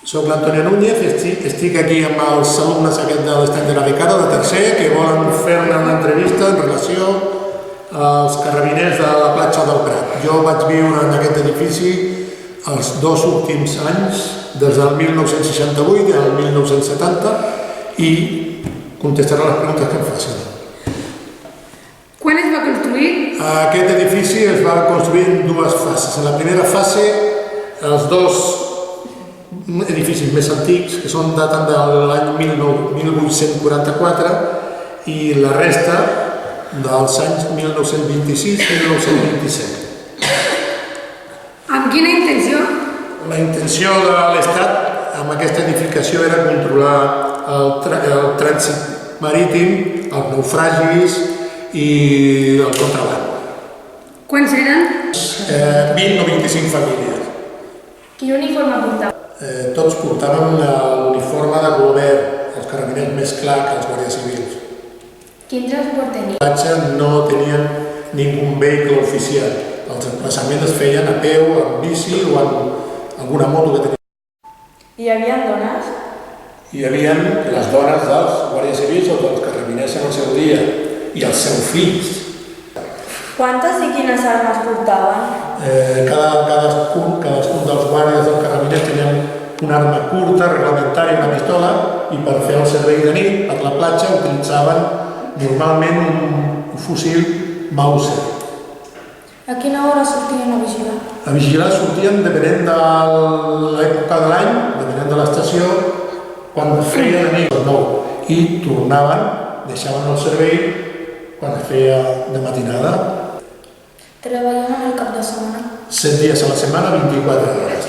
Soc l'Antonio Núñez, estic aquí amb els alumnes de l'Estany de Navicaro, de tercer, que volen fer-me una entrevista en relació als carabiners de la platja del Prat. Jo vaig viure en aquest edifici els 2 últims anys, des del 1968 al 1970, i contestaré les preguntes que em facin. Quan es va construir? Aquest edifici es va construir en 2 fases. En la primera fase, els 2 edificis més antics, que daten de l'any 1844, i la resta dels anys 1926 i 1927. Amb quina intenció? La intenció de l'Estat amb aquesta edificació era controlar el trànsit marítim, els naufragis i el contraban. Quants eren? 20 o 25 famílies. Quin uniforme portava? Tots portaven l'uniforme de color verd, els carabiners més clar que els guàrdies civils. Quin transport tenia? La platja no tenien ningú vehicle oficial. Els emplaçaments es feien a peu, amb bici o amb alguna moto que tenien. Hi havia dones? Hi havia les dones dels guàrdies civils o dels carabiners en el seu dia i els seus fills. Quantes i quines armes portaven? Cadascun dels guàrdies dels carabiners tenien una arma curta, reglamentària, una pistola, i per fer el servei de nit per la platja utilitzaven normalment un fusil Mauser. A quina hora sortien a vigilar? A vigilar sortien depenent de l'època de l'any, depenent de l'estació, quan feia de nit, i tornaven, deixaven el servei quan feia de matinada. Treballaven el cap de setmana? 7 dies a la setmana, 24 hores.